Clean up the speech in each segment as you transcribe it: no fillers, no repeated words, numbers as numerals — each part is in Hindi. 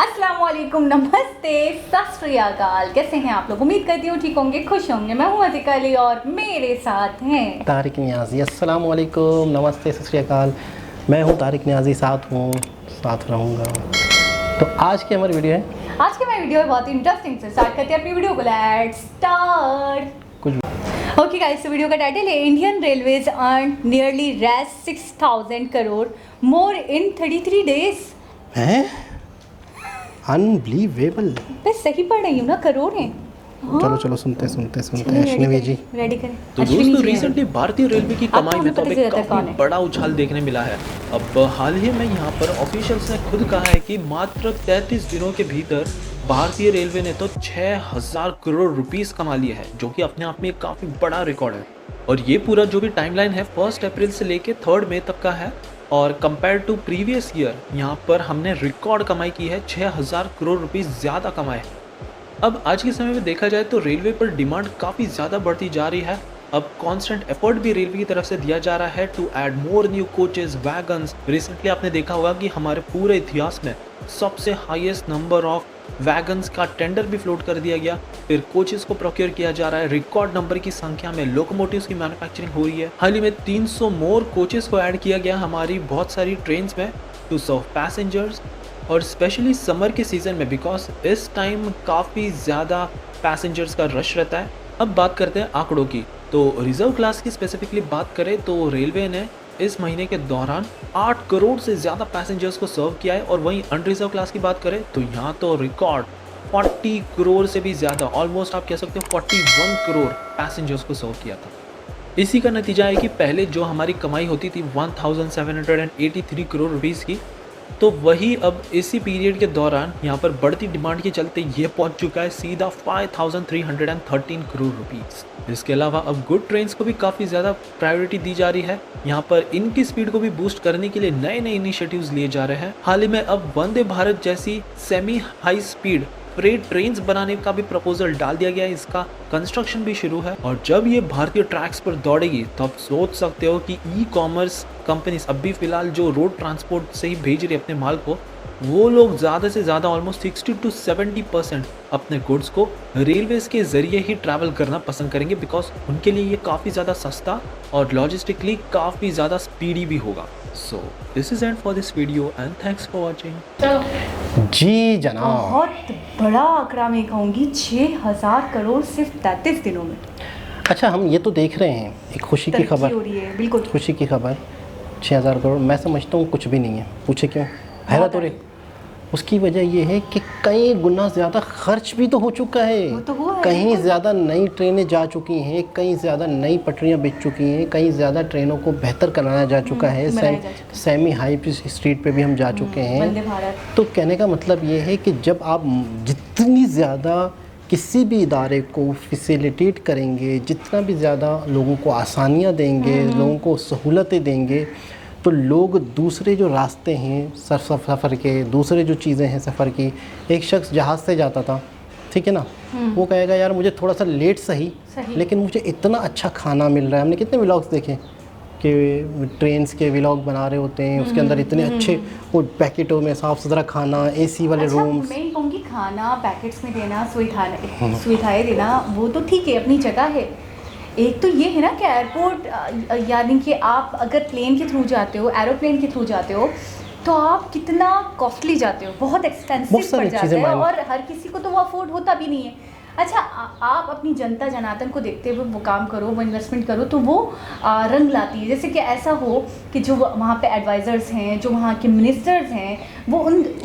अस्सलामुअलैकुम, नमस्ते, सत श्री अकाल। कैसे हैं आप लोग? उम्मीद करती हूँ ठीक होंगे, खुश होंगे। मैं हूँ अतिका अली और मेरे साथ हैं तारिक नियाज़ी। अस्सलामुअलैकुम, नमस्ते, सत श्री अकाल। मैं हूँ तारिक नियाज़ी, साथ हूँ, साथ रहूँगा। तो आज की हमारी वीडियो है, आज की मेरी वीडियो है बहुत इंटरेस्टिंग से स्टार्ट करते हैं अपनी वीडियो को। Let's start. कुछ ओके गाइस, वीडियो का टाइटल है Indian railways earn nearly 6,000 crore more in 33 days. हैं, अनबिलीवेबल। मैं सही पढ़ रही हूँ ना? करोड़ हैं। चलो चलो सुनते अश्विनी जी। रेडी करें। तो दोस्तों, रिसेंटली भारतीय रेलवे की कमाई में तो आपको अभी पता चला था कौन काफी है? बड़ा उछाल देखने मिला है। अब हाल ही में यहाँ पर ऑफिशियल्स ने खुद कहा है कि मात्र 33 दिनों के भीतर भारतीय रेलवे ने तो 6,000 करोड़ रुपीस कमा लिए हैं, जो कि अपने आप में एक काफी बड़ा रिकॉर्ड है। और ये पूरा जो भी टाइमलाइन है 1 अप्रैल से लेके 3 मई तक का है। और कंपेयर टू प्रीवियस ईयर यहाँ पर हमने रिकॉर्ड कमाई की है, 6,000 करोड़ रुपीस ज़्यादा कमाए। अब आज के समय में देखा जाए तो रेलवे पर डिमांड काफ़ी ज़्यादा बढ़ती जा रही है। अब कांस्टेंट एफर्ट भी रेलवे की तरफ से दिया जा रहा है to add more new coaches, wagons. Recently आपने देखा होगा कि हमारे पूरे इतिहास में सबसे हाईएस्ट नंबर ऑफ वैगन्स का टेंडर भी फ्लोट कर दिया गया। फिर कोचेस को प्रोक्योर किया जा रहा है, रिकॉर्ड नंबर की संख्या में लोकोमोटिव्स की मैन्युफैक्चरिंग हो रही है। हाल ही में 300 मोर कोचेस को ऐड किया गया हमारी बहुत सारी ट्रेन्स में टू सर्व पैसेंजर्स, और स्पेशली समर के सीज़न में, बिकॉज इस टाइम काफ़ी ज़्यादा पैसेंजर्स का रश रहता है। अब बात करते हैं आंकड़ों की। तो रिजर्व क्लास की स्पेसिफिकली बात करें तो रेलवे ने इस महीने के दौरान 8 करोड़ से ज़्यादा पैसेंजर्स को सर्व किया है। और वहीं अनरिजर्व क्लास की बात करें तो यहाँ तो रिकॉर्ड 40 करोड़ से भी ज़्यादा, ऑलमोस्ट आप कह सकते हो 41 करोड़ पैसेंजर्स को सर्व किया था। इसी का नतीजा है कि पहले जो हमारी कमाई होती थी 1783 करोड़ रुपीज़ की, तो वही अब इसी पीरियड के दौरान यहाँ पर बढ़ती डिमांड के चलते ये पहुँच चुका है सीधा 5,313 करोड़ रुपीज़। इसके अलावा अब गुड ट्रेन्स को भी काफ़ी ज़्यादा प्रायोरिटी दी जा रही है। यहाँ पर इनकी स्पीड को भी बूस्ट करने के लिए नए नए इनिशिएटिव्स लिए जा रहे हैं। हाल ही में अब वंदे भारत जैसी semi high speed freight trains बनाने का भी प्रपोजल डाल दिया गया है। इसका कंस्ट्रक्शन भी शुरू है। और जब ये भारतीय ट्रैक्स पर दौड़ेगी तो आप सोच सकते हो कि ई कॉमर्स कंपनीज अभी फिलहाल जो रोड ट्रांसपोर्ट से ही भेज रही है अपने माल को, वो लोग ज़्यादा से ज़्यादा ऑलमोस्ट 60 to 70% अपने गुड्स को रेलवेज के ज़रिए ही ट्रैवल करना पसंद करेंगे, बिकॉज उनके लिए ये काफ़ी ज़्यादा सस्ता और लॉजिस्टिकली काफ़ी ज़्यादा स्पीडी भी होगा। So this is end for this video and thanks for watching. जी जनाब, बहुत बड़ा आंकड़ा मैं कहूँगी, 6,000 करोड़ सिर्फ 33 दिनों में। अच्छा, हम ये तो देख रहे हैं एक खुशी की तरक्की खबर, हो रही है, बिल्कुल खुशी की खबर। 6,000 करोड़ मैं समझता हूँ कुछ भी नहीं है। पूछे क्यों? हैरत हो रही। उसकी वजह ये है कि कई गुना ज़्यादा खर्च भी तो हो चुका है। वो तो हुआ है, कहीं ज़्यादा नई ट्रेनें जा चुकी हैं, कहीं ज़्यादा नई पटरियां बिछ चुकी हैं, कहीं ज़्यादा ट्रेनों को बेहतर कराया जा चुका है। सेमी हाई स्ट्रीट पे भी हम जा चुके हैं। वंदे भारत। तो कहने का मतलब ये है कि जब आप जितनी ज़्यादा किसी भी इदारे को फैसिलिटेट करेंगे, जितना भी ज़्यादा लोगों को आसानियाँ देंगे, लोगों को सहूलतें देंगे, तो लोग दूसरे जो रास्ते हैं सफ़र के, दूसरे जो चीज़ें हैं सफ़र की, एक शख्स जहाज़ से जाता था, ठीक है ना, वो कहेगा यार मुझे थोड़ा सा लेट सही लेकिन मुझे इतना अच्छा खाना मिल रहा है। हमने कितने व्लॉग्स देखे कि ट्रेन्स के व्लॉग बना रहे होते हैं, उसके अंदर इतने अच्छे वो पैकेटों में साफ़ सुथरा खाना, एसी वाले रूम्स। मैं कहूँगी खाना पैकेट्स में देना, सुविधाएं देना, वो तो ठीक है, अपनी जगह है। एक तो ये है ना कि एयरपोर्ट, यानी कि आप अगर प्लेन के थ्रू जाते हो, एरोप्लेन के थ्रू जाते हो, तो आप कितना कॉस्टली जाते हो, बहुत एक्सपेंसिव पड़ जाता है और हर किसी को तो वो अफोर्ड होता भी नहीं है। अच्छा, आप अपनी जनता जनार्दन को देखते हुए वो काम करो, वो इन्वेस्टमेंट करो, तो वो रंग लाती है। जैसे कि ऐसा हो कि जो वहाँ पे एडवाइज़र्स हैं, जो वहाँ के मिनिस्टर्स हैं, वो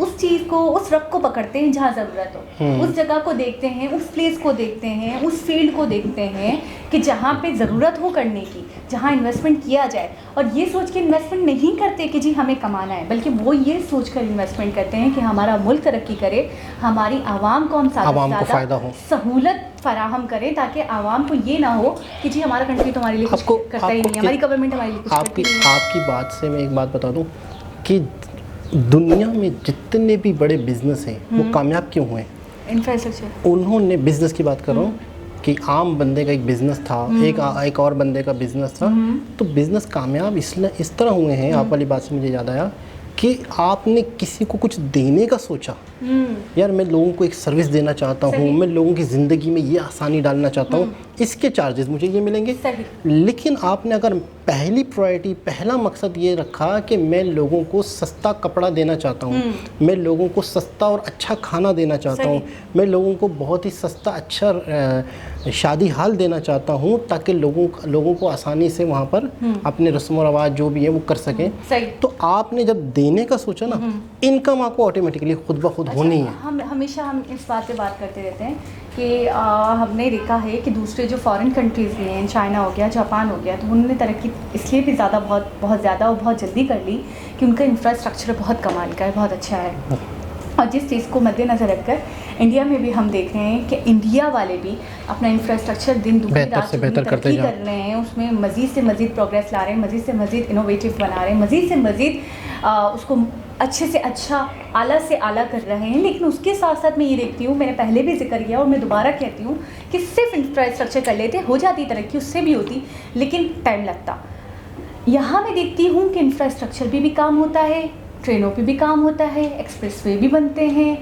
उस चीज़ को, उस रग को पकड़ते हैं जहाँ ज़रूरत हो, उस जगह को देखते हैं, उस प्लेस को देखते हैं, उस फील्ड को देखते हैं कि जहाँ पे ज़रूरत हो करने की, जहाँ इन्वेस्टमेंट किया जाए। और ये सोच के इन्वेस्टमेंट नहीं करते कि जी हमें कमाना है, बल्कि वो ये सोच कर इन्वेस्टमेंट करते हैं कि हमारा मुल्क तरक्की करे, हमारी आवाम को हम ज़्यादा सहूलत फराहम करें, ताकि आवाम को ये ना हो कि जी हमारा कंट्री तो हमारे लिए कुछ करता ही नहीं, हमारी गवर्नमेंट हमारे लिए कुछ करती नहीं है। आपकी बात से मैं एक बात बता दूं कि दुनिया में जितने भी बड़े बिजनेस हैं वो कामयाब क्यों हुए? इंफ्रास्ट्रक्चर। उन्होंने, बिजनेस की बात कर रहा हूँ कि आम बंदे का एक बिज़नेस था, एक और बंदे का बिज़नेस था, तो बिज़नेस कामयाब इसलिए इस तरह हुए हैं। आप वाली बात से मुझे याद आया कि आपने किसी को कुछ देने का सोचा, यार मैं लोगों को एक सर्विस देना चाहता हूँ, मैं लोगों की ज़िंदगी में ये आसानी डालना चाहता हूँ, इसके चार्जेस मुझे ये मिलेंगे। लेकिन आपने अगर पहली प्रायोरिटी, पहला मकसद ये रखा कि मैं लोगों को सस्ता कपड़ा देना चाहता हूँ, मैं लोगों को सस्ता और अच्छा खाना देना चाहता हूँ, मैं लोगों को बहुत ही सस्ता अच्छा शादी हाल देना चाहता हूँ, ताकि लोगों को आसानी से वहाँ पर अपने रस्म और रवाज जो भी है वो कर सकें। तो आपने जब देने का सोचा ना, इनकम आपको ऑटोमेटिकली खुद ब खुद होनी है। हम हमेशा इस बात पे बात करते रहते हैं कि हमने देखा है कि दूसरे जो फॉरेन कंट्रीज़ भी हैं, चाइना हो गया, जापान हो गया, तो उन्होंने तरक्की इसलिए भी बहुत ज़्यादा और बहुत जल्दी कर ली कि उनका इंफ्रास्ट्रक्चर बहुत कमाल का है, बहुत अच्छा है। और जिस चीज़ को मद्देनज़र रखकर इंडिया में भी हम देख रहे हैं कि इंडिया वाले भी अपना इंफ्रास्ट्रक्चर दिन दुगनी रात चौगुनी तरक्की कर रहे हैं, उसमें मज़ीद से मज़ीद प्रोग्रेस ला रहे हैं, मज़ीद से मज़ीद इनोवेटिव बना रहे हैं, मज़ीद से मज़ीद उसको अच्छे से अच्छा, आला से आला कर रहे हैं। लेकिन उसके साथ साथ मैं ये देखती हूँ, मैंने पहले भी जिक्र किया और मैं दोबारा कहती हूँ कि सिर्फ इंफ्रास्ट्रक्चर कर लेते हो जाती तरक्की, उससे भी होती, लेकिन टाइम लगता। यहाँ मैं देखती हूँ कि इंफ्रास्ट्रक्चर भी काम होता है, ट्रेनों पे भी काम होता है, एक्सप्रेसवे भी बनते हैं,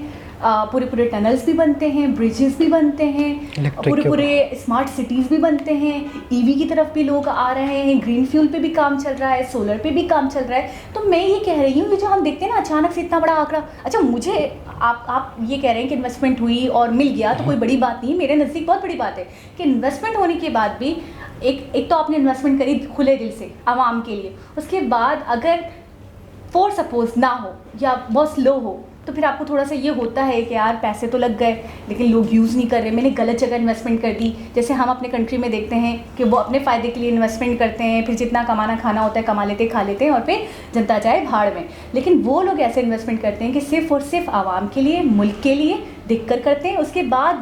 पूरे टनल्स भी बनते हैं, ब्रिजेस भी बनते हैं, पूरे स्मार्ट सिटीज़ भी बनते हैं, ईवी की तरफ भी लोग आ रहे हैं, ग्रीन फ्यूल पे भी काम चल रहा है, सोलर पे भी काम चल रहा है। तो मैं ये कह रही हूँ कि जो हम देखते हैं ना अचानक से इतना बड़ा आंकड़ा, अच्छा मुझे आप ये कह रहे हैं कि इन्वेस्टमेंट हुई और मिल गया तो कोई बड़ी बात नहीं, मेरे नज़दीक बहुत बड़ी बात है कि इन्वेस्टमेंट होने के बाद भी एक तो आपने इन्वेस्टमेंट करी खुले दिल से आवाम के लिए, उसके बाद अगर फॉर सपोज ना हो या बहुत स्लो हो तो फिर आपको थोड़ा सा ये होता है कि यार पैसे तो लग गए लेकिन लोग यूज़ नहीं कर रहे, मैंने गलत जगह इन्वेस्टमेंट कर दी। जैसे हम अपने कंट्री में देखते हैं कि वो अपने फ़ायदे के लिए इन्वेस्टमेंट करते हैं, फिर जितना कमाना खाना होता है कमा लेते, खा लेते हैं और फिर जनता जाए भाड़ में। लेकिन वो लोग ऐसे इन्वेस्टमेंट करते हैं कि सिर्फ़ और सिर्फ आवाम के लिए, मुल्क के लिए देखकर करते हैं। उसके बाद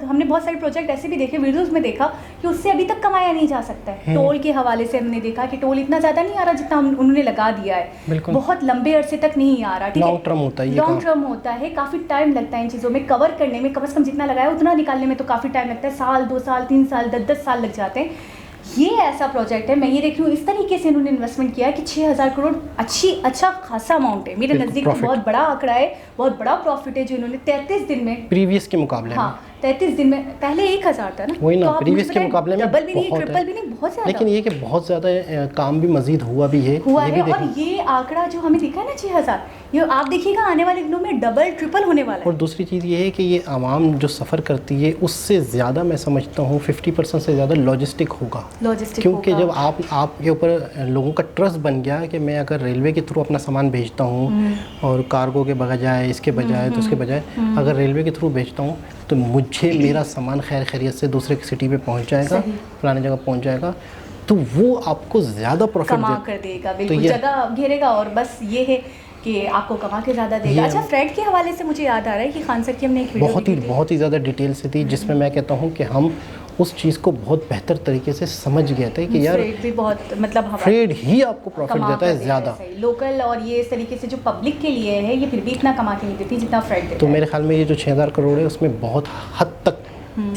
हमने बहुत सारे प्रोजेक्ट ऐसे भी देखे, वीडियोस में देखा कि उससे अभी तक कमाया नहीं जा सकता है। टोल के हवाले से हमने देखा कि टोल इतना ज़्यादा नहीं आ रहा जितना उन्होंने लगा दिया है, बहुत लंबे अरसे तक नहीं आ रहा। ठीक है, लॉन्ग टर्म होता है, लॉन्ग टर्म होता है, काफ़ी टाइम लगता है इन चीज़ों में कवर करने में। कम से कम जितना लगाया उतना निकालने में तो काफ़ी टाइम लगता है, साल 2 साल 3 साल 10 साल लग जाते हैं। ये ऐसा प्रोजेक्ट है, मैं ये देख रही हूँ इस तरीके से इन्होंने इन्वेस्टमेंट किया है कि 6,000 करोड़ अच्छा खासा अमाउंट है, मेरे नज़दीक बहुत बड़ा आंकड़ा है, बहुत बड़ा प्रॉफिट है जो इन्होंने 33 दिन में, प्रीवियस के मुकाबले हाँ 33 दिन में, पहले 1,000 था ना, वही ना, तो प्रीवियस के मुकाबले में डबल भी नहीं, ट्रिपल भी नहीं, बहुत ज़्यादा। लेकिन ये कि बहुत ज़्यादा काम भी मजीद हुआ है और ये आंकड़ा जो हमें दिखा है ना 6,000, ये आप देखिएगा आने वाले दिनों में डबल ट्रिपल होने वाला है। और दूसरी चीज़ ये है कि ये आवाम जो सफ़र करती है उससे ज़्यादा मैं समझता हूँ 50% से ज़्यादा लॉजिस्टिक होगा, क्योंकि जब आपके ऊपर लोगों का ट्रस्ट बन गया कि मैं अगर रेलवे के थ्रू अपना सामान भेजता हूँ और कार्गो के बजाय इसके बजाय तो उसके बजाय अगर रेलवे के थ्रू भेजता हूँ तो मुझे मेरा सामान खैर खैरियत से दूसरे सिटी पे पहुँच जाएगा, फलाने जगह पहुँच जाएगा, तो वो आपको ज़्यादा प्रॉफिट कर देगा, बिल्कुल जगह घेरेगा और बस ये है कि आपको कमा के ज़्यादा देगा। अच्छा, फ्रेड के हवाले से मुझे याद आ रहा है कि खान सर की हमने एक वीडियो बहुत ही ज़्यादा डिटेल से थी, जिसमें मैं कहता हूँ कि हम उस चीज़ को बहुत बेहतर तरीके से समझ गए थे कि यार फ्रेड भी बहुत, मतलब फ्रेड ही आपको प्रॉफिट देता है ज़्यादा लोकल, और ये इस तरीके से जो पब्लिक के लिए है ये फिर भी इतना कमा के नहीं देती जितना फ्रेड देता है। तो मेरे ख्याल में ये जो 6,000 करोड़ है उसमें बहुत हद तक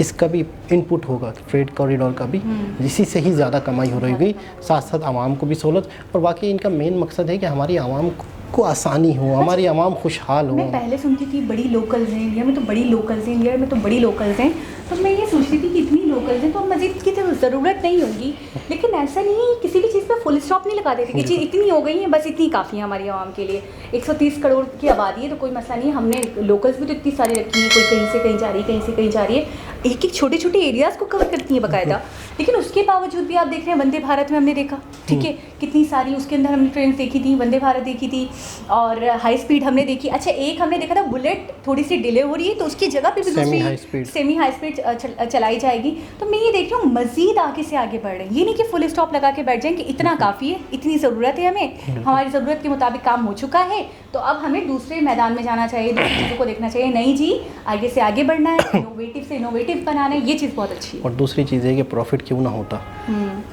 इसका भी इनपुट होगा, फ्रेड कॉरिडोर का भी, इसी से ही ज़्यादा कमाई हो रही होगी, साथ साथ आवाम को भी सहूलत। और वाकई इनका मेन मकसद है कि हमारी आवाम को आसानी हो, हमारी आवाम खुशहाल हो। मैं पहले सुनती थी बड़ी लोकल्स हैं इंडिया में, तो बड़ी लोकल्स हैं इंडिया में, तो बड़ी लोकल्स हैं, तो मैं ये सोचती थी कि इतनी लोकल्स हैं तो मज़ीद की तो ज़रूरत नहीं होगी। लेकिन ऐसा नहीं है, किसी भी चीज़ पर फुल स्टॉप नहीं लगा देते कि चीज़ इतनी हो गई है, बस इतनी काफ़ी है हमारी आवाम के लिए। 130 करोड़ की आबादी है तो कोई मसला नहीं है, हमने लोकल्स भी तो इतनी सारी रखी हैं, कोई कहीं से कहीं जा रही है, कहीं से कहीं जा रही है, एक छोटे छोटे एरियाज़ को कवर करती है बाकायदा। लेकिन उसके बावजूद भी आप देख रहे हैं वंदे भारत में हमने देखा, ठीक है, कितनी सारी उसके अंदर हमने ट्रेन देखी थी, वंदे भारत देखी थी और हाई स्पीड हमने देखी। अच्छा, एक हमने देखा था बुलेट थोड़ी सी डिले हो रही है तो उसकी जगह पे भी दूसरी सेमी हाई स्पीड चलाई जाएगी। तो मैं ये देख रही हूँ मज़ीद आगे से आगे बढ़ रहे हैं, ये नहीं कि फुल स्टॉप लगा के बैठ जाएं कि इतना काफ़ी है, इतनी ज़रूरत है हमें, हमारी ज़रूरत के मुताबिक काम हो चुका है तो अब हमें दूसरे मैदान में जाना चाहिए, दूसरी चीज़ों को देखना चाहिए। नहीं जी, आगे से आगे बढ़ना है, इनोवेटिव से इनोवेटिव बनाना है, ये चीज़ बहुत अच्छी है। और दूसरी चीज़ है कि प्रॉफिट क्यों ना होता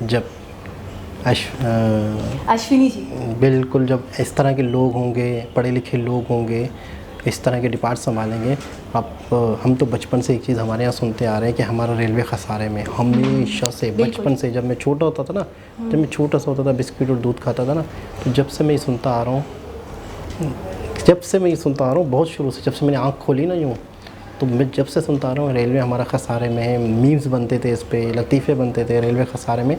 जब अश्विनी जी, बिल्कुल, जब इस तरह के लोग होंगे, पढ़े लिखे लोग होंगे, इस तरह के डिपार्ट संभालेंगे। अब हम तो बचपन से एक चीज़ हमारे यहाँ सुनते आ रहे हैं कि हमारा रेलवे खसारे में, हमेशा से बचपन से, जब मैं छोटा होता था ना, जब मैं छोटा सा होता था बिस्किट और दूध खाता था ना, तो जब से मैं ये सुनता आ रहा हूँ जब से मैं ये सुनता आ रहा हूँ, बहुत शुरू से, जब से मैंने आँख खोली ना यूँ, तो मैं जब से सुनता आ रहा हूँ रेलवे हमारा खसारे में है। मीम्स बनते थे इस पे, लतीफ़े बनते थे रेलवे खसारे में।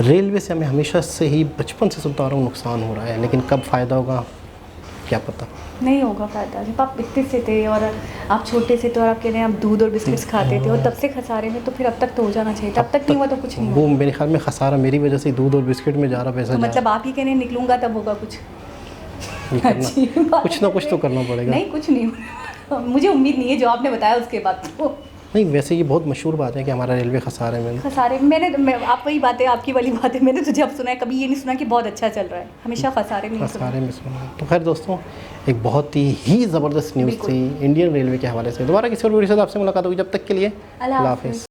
रेलवे से हमें हमेशा से ही, बचपन से सुनता आ रहा हूँ, नुकसान हो रहा है, लेकिन कब फ़ायदा होगा क्या पता। नहीं होगा फ़ायदा। जब आप इतने से थे और आप छोटे से, तो और आप कह रहे हैं आप दूध और बिस्किट्स खाते थे और तब से खसारे में, तो फिर अब तक तो हो जाना चाहिए था। अब तक नहीं हुआ तो कुछ नहीं वो हुआ। मेरे ख्याल में खसारा मेरी वजह से दूध और बिस्किट में जा रहा पैसा तो जा मतलब आप ही कह रहे हैं निकलूंगा तब होगा कुछ। ये करना, अच्छी बात कुछ ना कुछ तो है। करना पड़ेगा। नहीं, कुछ नहीं मुझे उम्मीद नहीं है जो आपने बताया उसके बाद तो। नहीं, वैसे ये बहुत मशहूर बात है कि हमारा रेलवे खसारे में। खसारे आप वही बातें, आपकी वाली बातें मैंने तो जब सुना है, कभी ये नहीं सुना कि बहुत अच्छा चल रहा है, हमेशा खसारे में ही सुना। खसारे में सुना। तो खैर दोस्तों, एक बहुत ही ज़बरदस्त न्यूज़ बिल्कुल। थी इंडियन रेलवे के हवाले से। दोबारा किसी और वीडियो के साथ आपसे मुलाकात होगी, जब तक के लिए अल्लाह अल्लाह हाफ़िज़। हाफ़िज़।